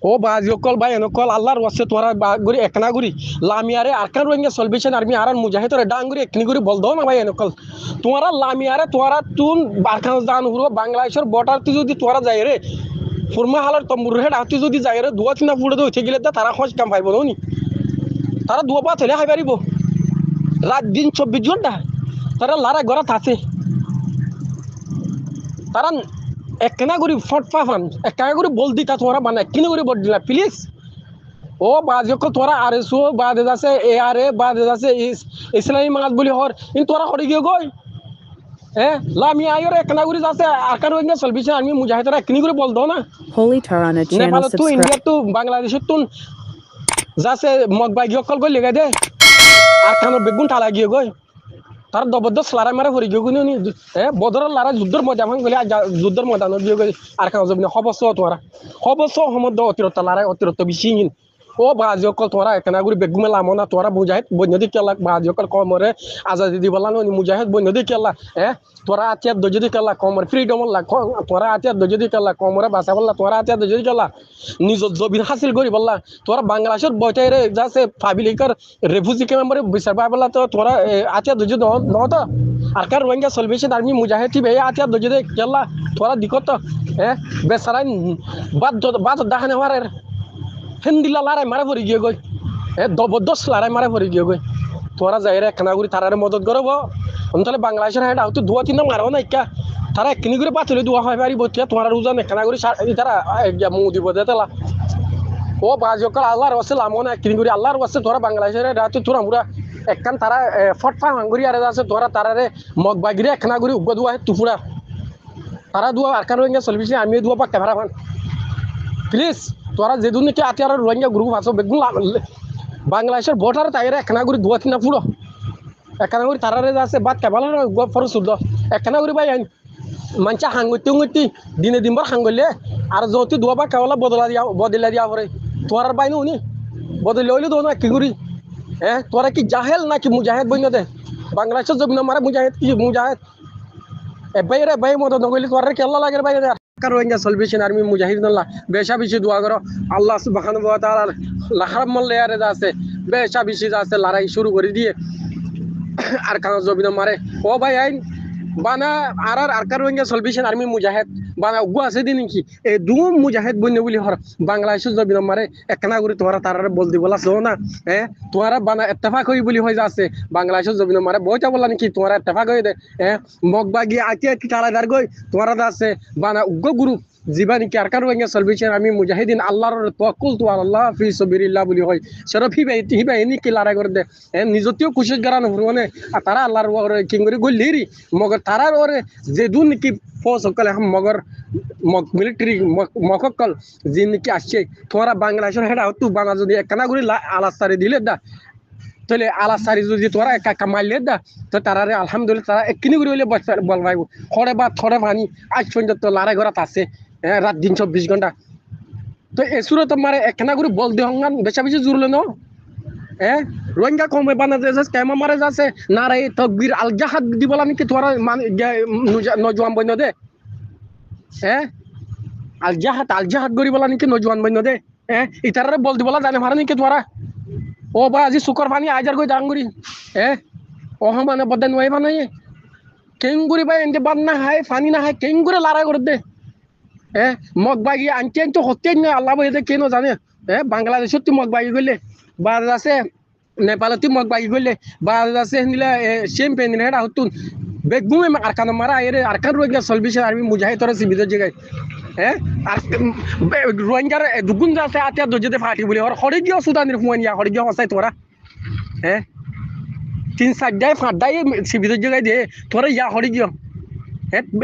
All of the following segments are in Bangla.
ও বাজি কল ভাই এন কল আল্লাহর ওয়াসে তোরা গুরি একনা গুরি লামিয়ারে আরকান রোহিঙ্গা সলভেশন আর্মি আরান মুজাহিদরে ডাঙ্গুরি একনি গুরি বল দাও না ভাই এন কল তোরা লামিয়ারে তোরা তুন বারখান দান হুরো বাংলাদেশের বর্ডার তুই যদি তোরা যাই রে ফুরমা হালার তম্বুর হেড আতি যদি যাই রে দুয়া তিনা ফুড়ে দে উঠে গেলে তারা খোঁজ কাম পাইব নি তারা দুয়া পা থলে হাই পারিব রাত দিন 24 ঘন্টা তারা লারা গড়া আছে তারা একনা গুরি ফট পাফান একনা গুরি বল দিতা তোরা বানা একনি গুরি বল দিলা প্লিজ ও বাজক তোরা আরএসও বাদে আছে এআরএ বাদে আছে ইসলামী মাস বলি হর ইন তোরা হরি গিয়ে গই হ্যাঁ লামি আয়র একনা গুরি আছে আকার ওইনা সলভিশন আমি মুজাহিদরা একনি গুরি বল দাও না Holy Tarana channel নেপাল তো subscribe. ইন্ডিয়া তো বাংলাদেশ তো যাচ্ছে মগবাই গিয়ে কল গই লেগে দে আর কানো বেগুন ঠালা গিয়ে গই তার জবরদস্ত লড়াই মারে হরি গিয়ে গুনি বদর লড়াই যুদ্ধের মজা ভাঙ গলি যুদ্ধের ময়দান গিয়ে গই আর কানো জবিনে হবস তোরা হবস সমদ অতিরিক্ত লড়াই অতিরিক্ত বেশি ও বাজি অকল তোরা একনা গুরি বেগুমে লামনা তোরা মুজাহিদ বন্যদি কেলা বাজি অকল কমরে আজাদি দিবলা নি মুজাহিদ বন্যদি কেলা তোরা আতিয়া দজদি কেলা কমর ফ্রিডম লা তোরা আতিয়া দজদি কেলা কমরে বাসা বললা তোরা আতিয়া দজদি কেলা নিজ জবিন হাসিল করি বললা তোরা বাংলাদেশের বইটাই রে যাচ্ছে পাবলিকের রেফিউজি ক্যাম্পরে বিচার পাই বললা তো তোরা আতিয়া দজদি ন তো আর কার রোহিঙ্গা সলভেশন আর্মি মুজাহিদ টিবে আতিয়া দজদি কেলা তোরা দিকত বেসারাই বাদ দেখানে হওয়ার হেন্দিলা লড়াই মারে পড়ি গিয়ে গই জবরদস্ত লড়াই মারে পড়ি গিয়ে গই তোরা যাই রে একনা গুরি তারারে মদত করব তাহলে বাংলাদেশের হেড আউট দুয়া তিন মারো না ইকা তারা একনি করে পাতলে দুয়া হয় পারি বতিয়া তোরা রুজান একনা গুরি তারা মু দিব দেতলা ও বাজকল আল্লাহর ওয়াসে লামনা একনি করে আল্লাহর ওয়াসে তোরা বাংলাদেশের হেড আউট তোরা মুরা একখান তারা ফটফা হাঙ্গুরি আরে আছে তোরা তারারে মগবাগিরে একনা গুরি উগ্র দুয়া তুফুরা তারা দুয়া আরকান রোহিঙ্গা সলভিশন আমি দুয়া পা ক্যামেরা ফান প্লিজ তোরা যেদিন নাকি আতিয়ার রোহিঙ্গা গ্রুপ আছো বেগুন বাংলাদেশের ভোটার তাইরে একনা করে দুয়া তিনা ফুড়ো একনা করে তারারে আছে বাদ কেবল ফরজ শুদ্ধ একনা করে ভাই মানচা হাঙ্গতি দিনে দিনবার হাঙ্গলে আর যদি দুয়া বা কেবল বদলা দিয়া পরে তোরার বাইন উনি বদলে হইলে দো না কি করি তোরা কি জাহেল নাকি মুজাহিদ বইন দে বাংলাদেশের জমিন মারে মুজাহিদ কি মুজাহিদ এবাই রে ভাই মতো নগলি তোরা কেল্লা লাগে ভাই রোহিঙ্গা সলভেশন আর্মি মুজাহিদুল্লাহ বেশা বেশি দোয়া করো আল্লাহ সুবহানাহু ওয়া তাআলা লাহার মল্লে আরে আছে বেশা বেশি আছে লড়াই শুরু করে দিয়ে আর কাজ জবিন মারে ও ভাই আইন বানা আর রোহিঙ্গা সলভেশন আর্মি মুজাহিদ বানা উগো আছে দিন কি এই দু মুজাহিদ বন্য বলি হর বাংলাদেশের জবিন মারে একনা করে তোরা তারারে বল দি বলা সো না তোরা বানা ইত্তেফাক হই বলি হই যাচ্ছে বাংলাদেশের জবিন মারে বইটা বললা নাকি তোরা ইত্তেফাক হই দে মগবাগি আতিয়া কি টালাদার গই তোরা আছে বানা উগো গ্রুপ জীবানি কি আর রোহিঙ্গা সলভেশন আর্মি মুজাহিদিন আল্লাহর তাওয়াক্কুল তু আল্লাহ ফি সাবিলিল্লাহ বলি হয় শরফি হিবা এনি কি লড়াই করে দে নিজতিও কুশিশ করানো হরনে আর তারা আল্লাহর কিংগরি গলিরি মগর তারার ওরে যে দুন কি ফোর্স সকলে মগর মিলিটারি মককল যে নাকি আসছে তোরা বাংলাদেশের হেড আউট বাংলা যদি একনা করে আলাস্তারে দিলে দা তাহলে আলাস্তারি যদি তোরা একা মারলে দা তো তারারে আলহামদুলিল্লাহ তারা একনি করে হইলে বল পাইব খড়ে বা থড়ে পানি আজ পর্যন্ত লড়াই ঘরাত আছে রাত দিন 24 ঘন্টা তো এসুরে তোমার একনা করে বল দি হঙ্গান বেশা বেশি জুরলে ন রোহিঙ্গা কমে বানা যাচ্ছে কেমন মারে যাচ্ছে না রে তকবির আল জাহাদ দি বলা নাকি তোরা নজওয়ান বন্য দে আল জাহাদ গরি বলা নাকি নজওয়ান বন্য দে ইতারে বল দি বলা জানে মারে নাকি তোরা ও বা আজি শুকর পানি আজার গই ডাঙ্গুরি ও মানে বদান ওই বানাই কেঙ্গুরি ভাই এনকে বাদ না হায় পানি না হায় কেঙ্গুরে লড়াই করে দে মগবাগি আনতে আনতে হতে না আল্লাহ বলে কেন জানে বাংলাদেশত তুই মগবাগি গেলে বাদ আছে নেপালত তুই মগবাগি গেলে বাদ আছে নিলে সেম পেন হেড হতুন বেগুমে আরকান মারা এর আরকান রোহিঙ্গা সলভেশন আর্মি মুজাহিদ তোরা সিবিদের জায়গায় আর রোহিঙ্গার দুগুণ যাচ্ছে আতিয়া দজতে ফাটি বলে আর হরে গিয়ে সুদানের ফুয়ানিয়া হরে গিয়ে হসাই তোরা 3-4 ডাই 5 ডাই সিবিদের জায়গায় দিয়ে তোরা ইয়া হরে গিয়ে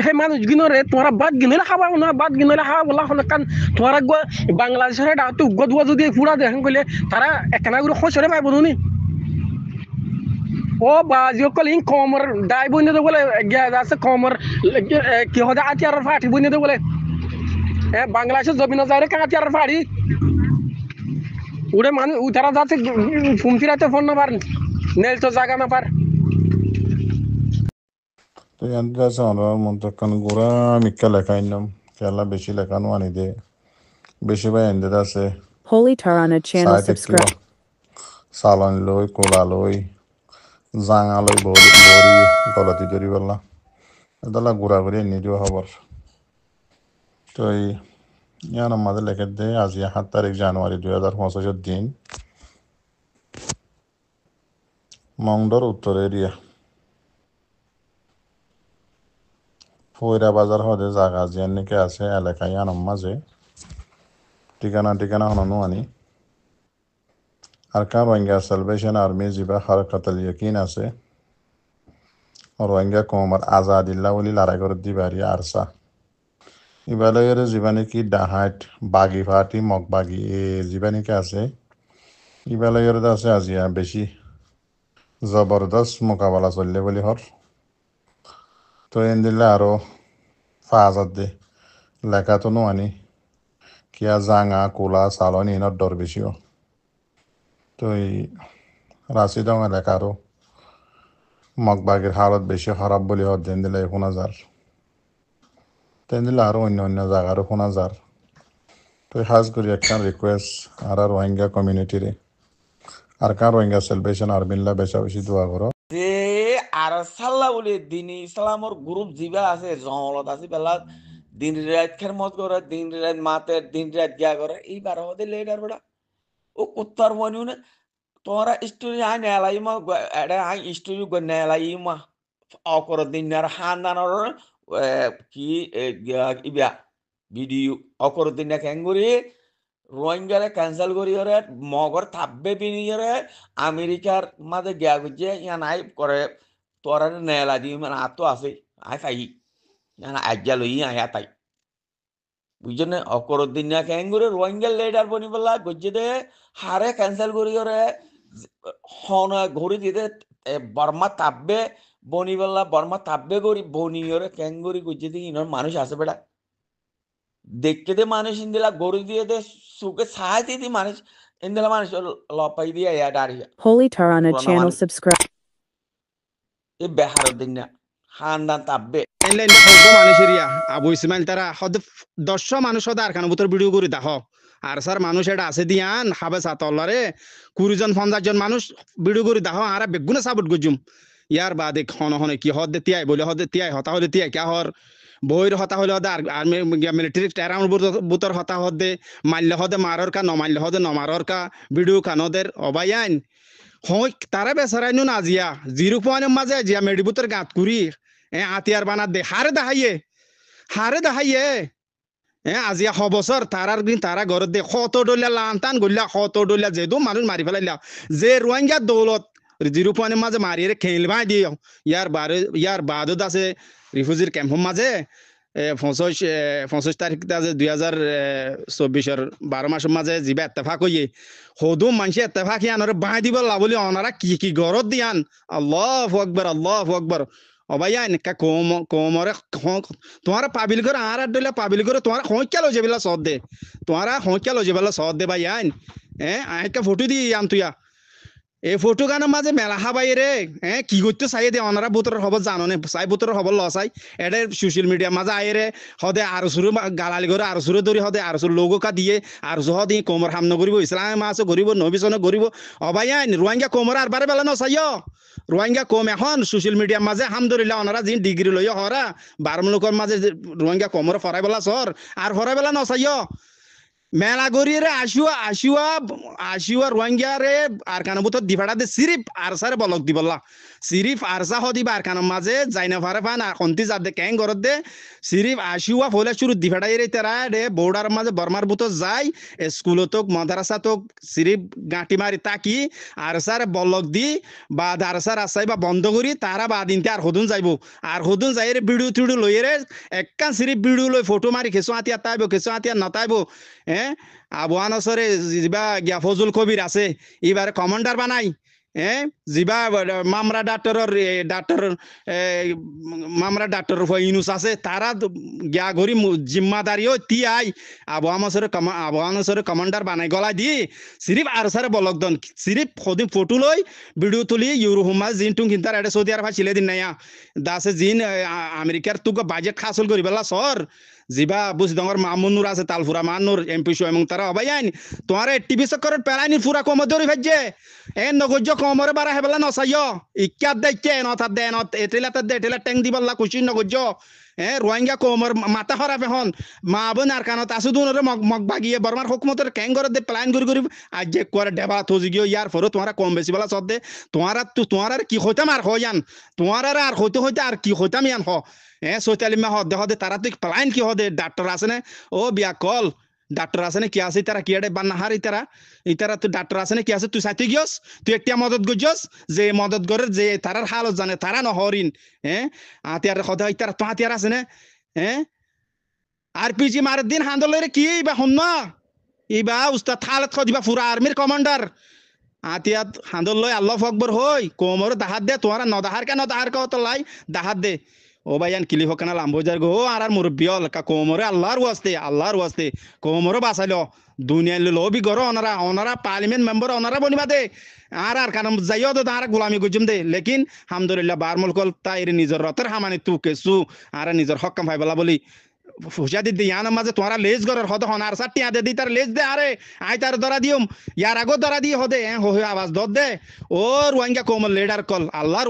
হে মানুষ গিনরে তোরা বাদ গিনলে খাবা না বাদ গিনলে খাওয়া বলা হল কারণ তোরা বাংলাদেশের ডাকতে গদুয়া যদি ফুরা দেখেন কইলে তারা একনা করে খসরে পাইব নি ও বাজি কল ইন কমর ডাই বইনে দে বলে আছে কমর কি হদা আতিয়ার ফাটি বইনে দে বলে বাংলাদেশের জমিন যায় রে কাতিয়ার ফাড়ি উড়ে মানুষ তারা যাচ্ছে ফুমফিরাতে ফোন না পার নেল তো জায়গা না পার তো আমরা মন্তকান গোরা মিক্কা লেখাইলাম খেলা বেশি লেখানো আনি দে বেশি ভাই এনদের আছে Holy Tarana channel সাইট কিবা subscribe. সালন লই কোলা লই জাঙা লই বড়ি গলতি ধরি বললা এদলা ঘুরা ঘুরি নিদিও খবর তো এই ইয়ান আমাদের লেখে দে আজি 7 তারিখ জানুয়ারি 2025 দিন মংডর উত্তর এরিয়া ফয়রা বাজার হদে জাগা জিয়ান নাকি আছে এলাকায় ইয়ান মাঝে ঠিকানা হনো আনি আর কার রোহিঙ্গা সালভেশন আর্মি জিবা হারকাতাল ইয়াকিন আছে রোহিঙ্গা কমার আজাদিল্লা বলি লড়াই করে দিবারি আরসা ইবালয়ের জীবানিকি ডাহাট বাগি ফাটি মগবাগি এ জীবানিকে আছে ইবালয়ের আছে আজিয়া বেশি জবরদস্ত মোকাবেলা চললে বলি হর তো এন দিলে আরো ফাজাত দে লেখা তো আনি কিয়া জাঙা কোলা চালন ইনত ডর বেশিও তো এই রাশি দং এলাকা আরো মগবাগির হালত বেশি খারাপ বলি হর দেন দিলে 1,000 তেন দিলে আরো অন্য জায়গারও 1,000 তো হাজ করি একখান রিকোয়েস্ট আর রোহিঙ্গা কমিউনিটিরে আর কার রোহিঙ্গা সেলিব্রেশন আর বিল্লা বেশা বেশি দোয়া করো যে আর সাল্লা বলে দিন ইসলামর গ্রুপ জিবা আছে জঙ্গলত আছে বেলা দিন রাত খের মত করে দিন রাত মাতের দিন রাত গিয়া করে এইবার হতে লেটার বেড়া ও উত্তর মনিউ না তোরা স্টোরি আই নেলাই মা এটা আই স্টোরি গো নেলাই মা অকর দিন আর হান্দানর কি ইবা ভিডিও অকর দিন ক্যাঙ্গুরি রোহিঙ্গারে ক্যান্সেল করি ওরে মগর থাকবে বিনিয়রে আমেরিকার মাঝে গিয়া গুজে ইয়ান আই করে তোরা নেলা দি মানে আতো আছে আই খাই ইয়ান আজ্জা লই আয়া তাই বুঝছেন অকর দিন না ক্যাঙ্গুরি রোহিঙ্গার লেডার বনি বলা গুজে দে হারে ক্যান্সেল করি ওরে হন ঘড়ি দিতে বর্মা তাপবে বনি বলা বর্মা তাপবে করি বনি ওরে ক্যাঙ্গুরি গুজে দি ইনর মানুষ আছে বেড়া দেখতে দে মানুষ ইন্দিলা গরু দিয়ে দে সুকে সাহায্য দি মানুষ ইন্দিলা মানুষ লপাই দিয়ে ইয়া দাঁড়িয়ে Holy Tarana পুরানো channel মানুষ subscribe. এই বেহার দিন না হান্দান তাপবে এনলাইন হব মানুষের ইয়া আবু ইসমাইল তারা হদ 10 মানুষ হদ আর কানো বুতর ভিডিও করে দাও আর স্যার মানুষ এটা আছে দিয়ান হাবে সাতল্লারে 20 জন 50 জন মানুষ ভিডিও করে দাও আর বেগুনে সাপোর্ট গজুম ইয়ার বাদে খন হনে কি হদ তিয়াই বলে হদ তিয়াই হতা হলে তিয়াই কে হর বইর হতা হলে হদ আর মিলিটারি টেরাউন্ড বুতর হতা হদে মারলে হদে মারর কা নমারলে হদে নমারর কা ভিডিও কানদের অবায়ান হয় তারা বেসারাইনু না জিয়া 0 মাঝে জিয়া মেডিবুতর গাত করি আতিয়ার বানাত দে হারে দেখাইয়ে আজিয়া হবছর তারার দিন তারা ঘর দে কত ডলিয়া লানতান গলিয়া কত ডলিয়া যেহেতু মানুষ মারি ফেলাইলা যে রোহিঙ্গা দৌলত 0 মাঝে মারিয়ে খেলবাই দিও ইয়ার বাদত আছে রিফিউজির ক্যাম্পের মাঝে 25 তারিখ 2024 12 মাসের মাঝে যিবা এত্তেফাক হইয়ে সদু মানুষ এত্তেফাক ইয়ানরে বাঁই দিব লাবলি অনারা কি ঘরত দিয়ান আল্লাহু আকবার অবাইয়ান কা কোমরে তোমারা পাবিল করে আর ডলে পাবিল করে তোমারা হইক্যা লজে বেলা সদ দে তোমারা হইক্যা লজে বেলা সদ দে ভাইয়ান আইকা ফটো দি আন তুইয়া এই ফটো গানের মাঝে মেলা হাবাই রে কি করতে চাই দে অনারা বুতরের খবর জানো নে চাই বুতরের খবর লসাই এটা সোশ্যাল মিডিয়ার মাঝে আই রে হদে আর সুরে গালালি করে আর সুরে ধরি হদে আর সুর লোগো কা দিয়ে আর সহ দিয়ে কোমর হামন করিব ইসলাম আছে করিব নবিসনে করিব অবাইয়ান রোহিঙ্গা কোমর আর বারে বেলা নসাইও রোহিঙ্গা কম এখন সোশ্যাল মিডিয়ার মাঝে হামদুলিল্লাহ ওনারা যিনি ডিগ্রি লইয়া হরা 12 লোকের মাঝে রোহিঙ্গা কোমর ফরাই বেলা সর আর ফরাই বেলা নসাইও মেলা গরিয়ে আসিওয়া রোহিঙ্গা রে আর কানো বুতর দিফাড়া দে সিরিফ আরসারে বলক দিবল্লা সিরিফ আরসা হদিবা আর কানো মাঝে যাইনা ফারে ফান আর খন্তি যাদ দে ক্যাং গরত দে সিরিফ আসিওয়া ফলে শুরু দিফাড়াই রে তেরা রে বর্ডার মাঝে বর্মার বুতর যাই স্কুলতক মাদ্রাসাতক সিরিফ গাঁটি মারি তাকি আরসারে বলক দি বা আরসার আসাই বা বন্ধ করি তারা বা দিনতে আর হদুন যাইব আর হদুন যাই রে ভিডিও টিডিও লইয়ে রে একখান সিরিফ ভিডিও লই ফটো মারি খেসো আতিয়া তাইব খেসো আতিয়া নতাইব আবহানসরে যিবা গিয়া ফজল কবির আছে এবারে কমান্ডার বানাই যিবা মামরা ডাক্তার ইনুস আছে তারা গিয়া ঘড়ি জিম্মাদারিও তিয়াই আবহানসরে কমান্ডার বানাই গলা দি সিরিফ আর সারে বলকদন সিরিফ সদিন ফটো লই ভিডিও তুলি ইউরোহুমা জিন টুং কিন্তার এটা সৌদি আরব ছিলে দিন নাইয়া দাসে জিন আমেরিকার তুক বাজেট খাসল করি বেলা সর জিবা বুসিদঙ্গর মামুনুর আছে তালফুরা মানুর এমপি এবং তারা অবাই আইন তোমার টিভি চক্করের পেলাইনি ফুরা কমর ধরে ভাজ্যে এ নগজ্য কমরে বারা হেবেলা নসাইয় ইক্কাত দেখে নথার দে নত এটেলাতে দে এটেলা ট্যাং দিবল্লা খুশি নগজ্য রোহিঙ্গা কমর মাথা খরাপ এখন মা বোন আর কানত আসু দুনরে মগ বাগিয়ে বর্মার হুকুমতের ক্যাঙ্গর দে প্ল্যান করি আজ যে করে ডেবা থজি গিয়ে ইয়ার ফরো তোমারা কম বেশি বেলা সদ দে তোমার আর কি হইতাম আর হইয়ান তোমার আর হইতে হইতে আর কি হইতাম ইয়ান হ সোশ্যালি মা হদে হদে তারা তুই প্ল্যান কি হদে ডাক্তার আছে না ও বিয়া কল ডাক্তার আছে না কি আছে তারা কি আড়ে বান্নাহার ইতারা তুই ডাক্তার আছে না কি আছে তুই সাথে গিয়স তুই একটা মদত গজস যে মদত করে যে তারার হালত জানে তারা নহরিন আতিয়ার সদা ইতারা তো আতিয়ার আছে না আর পিজি মার দিন হান্দলের কি বা হন ইবা উস্তাদ হালত খদিবা পুরা আর্মির কমান্ডার আতিয়াত হান্দল লয় আল্লাহ আকবর হই কোমর দাহাত দে তোমার নদাহার কে লাই দাহাত দে ও ভাইয়ান কিলি হকানা লাম্বোজার গো আর মুরব্বিয়ল কা কোমরে আল্লাহর ওয়াস্তে কোমরে বাঁচাইলো দুনিয়া লবি গর ওনারা পার্লিমেন্ট মেম্বার ওনারা বনিবা দে আর কারণ যাইও তো তারা গোলামি গুজুম দে লেকিন হামদুলিল্লাহ বারমুল কল তাই নিজের রতের হামানি তু কেসু আর নিজের হকাম ভাইবেলা বলি ফুসা দি ইয়ানোর মাঝে তোমারা লেজ গরের হদ হন আর সাটি আদে দি তার লেজ দে আরে আই তার ধরা দিম ইয়ার আগো ধরা দিয়ে হদে হয়ে আওয়াজ দর দে ও রোহিঙ্গা কোমল লিডার কল আল্লাহর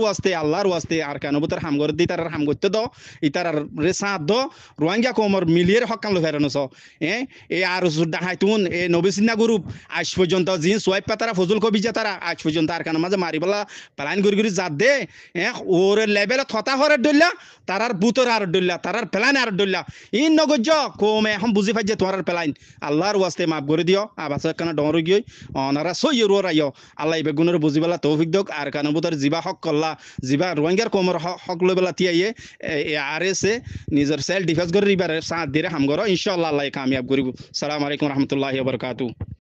ওয়াস্তে আর কেন বুতার হাম করে দি তার হাম করতে দো ইতার রে সাথ দো রোহিঙ্গা কোমর মিলিয়ে হকাম লো ফেরানো এ আর ডাহাই তুন এ নবিসিনা গ্রুপ আজ পর্যন্ত জিন সোয়াইপ পাতারা ফজল কবি তারা আজ পর্যন্ত আর কেন মাঝে মারিবলা প্লান করি জাত দে ওর লেভেল থতা হরে ডল্লা তারার বুতর আর ডল্লা তারার প্লান আর ডল্লা ইন নগজ্য কমে এখন বুঝি পাই যে তোমার পেলাইন আল্লাহর ওয়াস্তে মাফ করে দিও আবাস কানা ডর গিয়ে অনারা সই রো রাইও আল্লাহ ইবে গুণের বুঝিবেলা তৌফিক দক আর কানা বুতর জিবা হক কল্লা জিবা রোহিঙ্গার কোমর হক লইবেলা তিয়াইয়ে আর এসে নিজের সেলফ ডিফেন্স করে রিবার সাথ দিয়ে হাম করো ইনশাআল্লাহ আল্লাহ কামিয়াব করিব সালাম আলাইকুম রহমতুল্লাহি ওয়া বারাকাতুহু